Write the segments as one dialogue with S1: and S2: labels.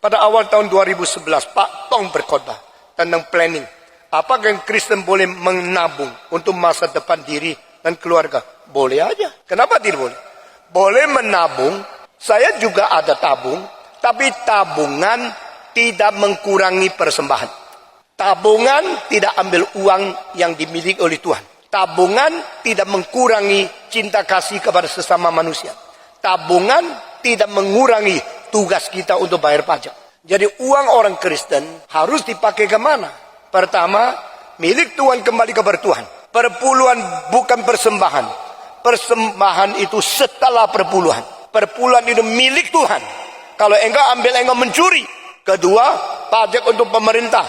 S1: Pada awal tahun 2011, Pak Tong berkhotbah tentang planning. Apakah yang Kristen boleh menabung untuk masa depan diri dan keluarga? Boleh aja. Kenapa tidak boleh? Boleh menabung, saya juga ada tabung, tapi tabungan tidak mengurangi persembahan. Tabungan tidak ambil uang yang dimiliki oleh Tuhan. Tabungan tidak mengurangi cinta kasih kepada sesama manusia. Tabungan tidak mengurangi tugas kita untuk bayar pajak. Jadi uang orang Kristen harus dipakai kemana? Pertama, milik Tuhan kembali kepada Tuhan. Perpuluhan bukan persembahan. Persembahan itu setelah perpuluhan. Perpuluhan itu milik Tuhan. Kalau engkau ambil, engkau mencuri. Kedua, pajak untuk pemerintah.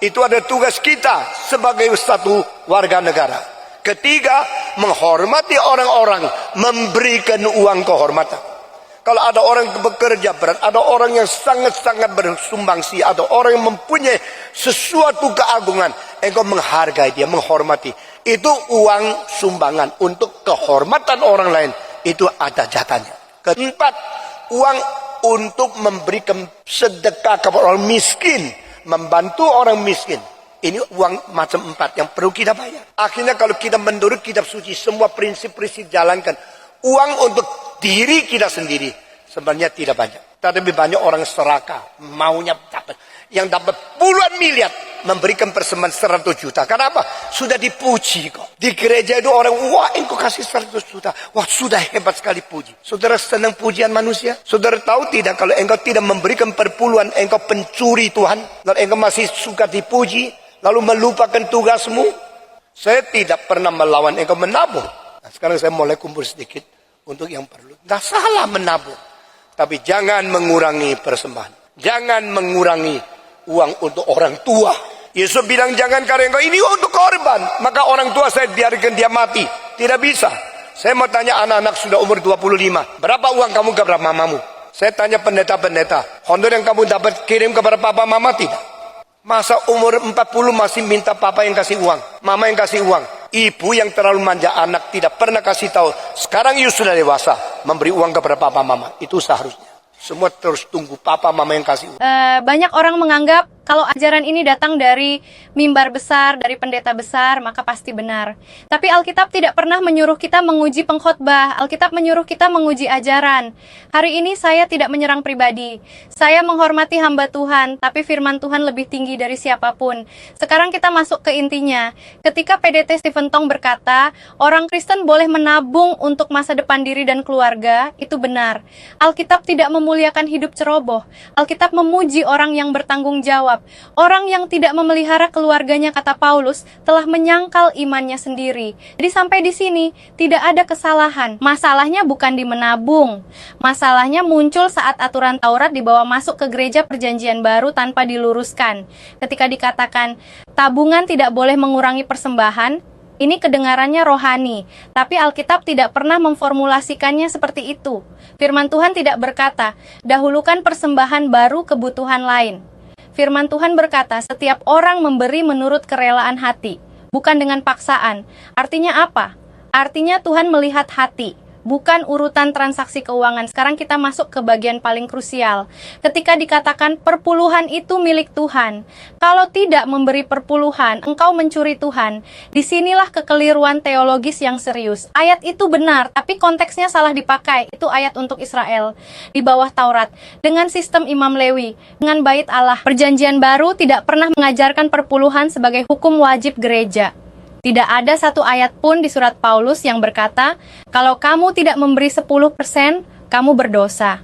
S1: Itu ada tugas kita sebagai satu warga negara. Ketiga, menghormati orang-orang, memberikan uang kehormatan. Kalau ada orang bekerja berat, ada orang yang sangat-sangat bersumbangsi, ada orang yang mempunyai sesuatu keagungan, engkau menghargai dia, menghormati. Itu uang sumbangan untuk kehormatan orang lain, itu ada jatahnya. Keempat, uang untuk memberikan sedekah kepada orang miskin, membantu orang miskin. Ini uang macam 4 yang perlu kita bayar. Akhirnya kalau kita menurut kitab suci, semua prinsip-prinsip jalankan. Uang untuk diri kita sendiri sebenarnya tidak banyak. Tapi banyak orang serakah, maunya dapat. Yang dapat puluhan miliar, memberikan persembahan 100 juta. Kenapa? Sudah dipuji kok. Di gereja itu orang, wah engkau kasih 100 juta. Wah sudah hebat sekali puji. Saudara senang pujian manusia? Saudara tahu tidak kalau engkau tidak memberikan perpuluhan, engkau pencuri Tuhan? Lalu engkau masih suka dipuji, lalu melupakan tugasmu? Saya tidak pernah melawan engkau menabung. Nah, sekarang saya mulai kumpul sedikit untuk yang perlu. Tidak salah menabung. Tapi jangan mengurangi persembahan. Jangan mengurangi uang untuk orang tua. Yesus bilang jangan karena engkau ini untuk korban. Maka orang tua saya biarkan dia mati. Tidak bisa. Saya mau tanya anak-anak sudah umur 25. Berapa uang kamu kepada mamamu? Saya tanya pendeta-pendeta. Honor yang kamu dapat kirim kepada papa mama tidak? Masa umur 40 masih minta papa yang kasih uang, mama yang kasih uang. Ibu yang terlalu manja anak tidak pernah kasih tahu. Sekarang you sudah dewasa, memberi uang kepada papa mama. Itu seharusnya. Semua terus tunggu papa mama yang kasih uang.
S2: Banyak orang menganggap kalau ajaran ini datang dari mimbar besar, dari pendeta besar, maka pasti benar. Tapi Alkitab tidak pernah menyuruh kita menguji pengkhotbah. Alkitab menyuruh kita menguji ajaran. Hari ini saya tidak menyerang pribadi. Saya menghormati hamba Tuhan, tapi firman Tuhan lebih tinggi dari siapapun. Sekarang kita masuk ke intinya. Ketika PDT Stephen Tong berkata, orang Kristen boleh menabung untuk masa depan diri dan keluarga, itu benar. Alkitab tidak memuliakan hidup ceroboh. Alkitab memuji orang yang bertanggung jawab. Orang yang tidak memelihara keluarganya, kata Paulus, telah menyangkal imannya sendiri. Jadi sampai di sini tidak ada kesalahan. Masalahnya bukan di menabung. Masalahnya muncul saat aturan Taurat dibawa masuk ke gereja perjanjian baru tanpa diluruskan. Ketika dikatakan tabungan tidak boleh mengurangi persembahan, ini kedengarannya rohani, tapi Alkitab tidak pernah memformulasikannya seperti itu. Firman Tuhan tidak berkata, dahulukan persembahan baru kebutuhan lain. Firman Tuhan berkata, setiap orang memberi menurut kerelaan hati, bukan dengan paksaan. Artinya apa? Artinya Tuhan melihat hati, bukan urutan transaksi keuangan. Sekarang kita masuk ke bagian paling krusial. Ketika dikatakan perpuluhan itu milik Tuhan, kalau tidak memberi perpuluhan, engkau mencuri Tuhan. Disinilah kekeliruan teologis yang serius. Ayat itu benar, tapi konteksnya salah dipakai. Itu ayat untuk Israel di bawah Taurat. Dengan sistem Imam Lewi, dengan bait Allah, perjanjian baru tidak pernah mengajarkan perpuluhan sebagai hukum wajib gereja. Tidak ada satu ayat pun di surat Paulus yang berkata, kalau kamu tidak memberi 10%, kamu berdosa.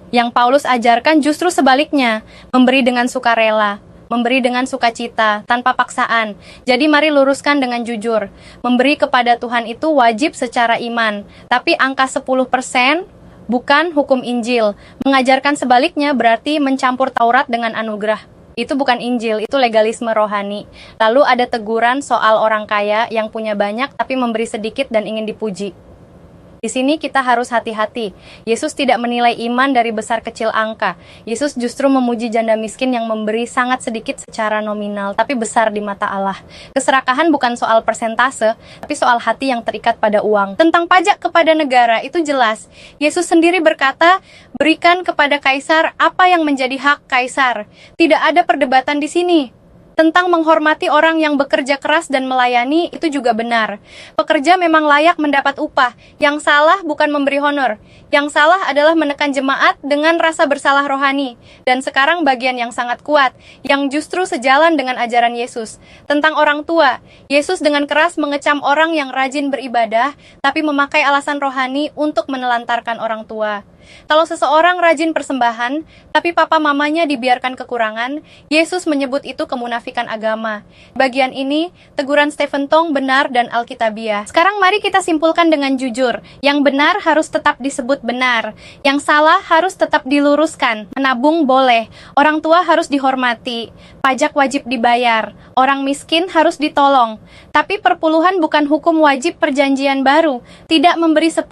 S2: Yang Paulus ajarkan justru sebaliknya, memberi dengan sukarela, memberi dengan sukacita, tanpa paksaan. Jadi mari luruskan dengan jujur. Memberi kepada Tuhan itu wajib secara iman, tapi angka 10% bukan hukum Injil. Mengajarkan sebaliknya berarti mencampur Taurat dengan anugerah. Itu bukan Injil, itu legalisme rohani. Lalu ada teguran soal orang kaya yang punya banyak tapi memberi sedikit dan ingin dipuji. Di sini kita harus hati-hati. Yesus tidak menilai iman dari besar kecil angka. Yesus justru memuji janda miskin yang memberi sangat sedikit secara nominal, tapi besar di mata Allah. Keserakahan bukan soal persentase, tapi soal hati yang terikat pada uang. Tentang pajak kepada negara, itu jelas. Yesus sendiri berkata, berikan kepada kaisar apa yang menjadi hak kaisar. Tidak ada perdebatan di sini. Tentang menghormati orang yang bekerja keras dan melayani, itu juga benar. Pekerja memang layak mendapat upah. Yang salah bukan memberi honor. Yang salah adalah menekan jemaat dengan rasa bersalah rohani. Dan sekarang bagian yang sangat kuat, yang justru sejalan dengan ajaran Yesus. Tentang orang tua, Yesus dengan keras mengecam orang yang rajin beribadah, tapi memakai alasan rohani untuk menelantarkan orang tua. Kalau seseorang rajin persembahan, tapi papa mamanya dibiarkan kekurangan, Yesus menyebut itu kemunafikan agama. Bagian ini, teguran Stephen Tong benar dan alkitabiah. Sekarang mari kita simpulkan dengan jujur. Yang benar harus tetap disebut benar. Yang salah harus tetap diluruskan. Menabung boleh. Orang tua harus dihormati. Pajak wajib dibayar. Orang miskin harus ditolong. Tapi perpuluhan bukan hukum wajib perjanjian baru. Tidak memberi 10%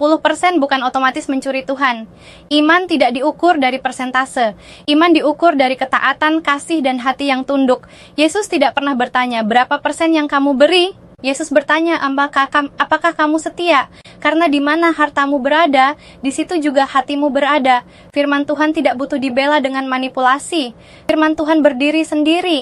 S2: bukan otomatis mencuri Tuhan. Iman tidak diukur dari persentase. Iman diukur dari ketaatan, kasih, dan hati yang tunduk. Yesus tidak pernah bertanya, berapa persen yang kamu beri? Yesus bertanya, apakah kamu setia? Karena di mana hartamu berada, di situ juga hatimu berada. Firman Tuhan tidak butuh dibela dengan manipulasi. Firman Tuhan berdiri sendiri.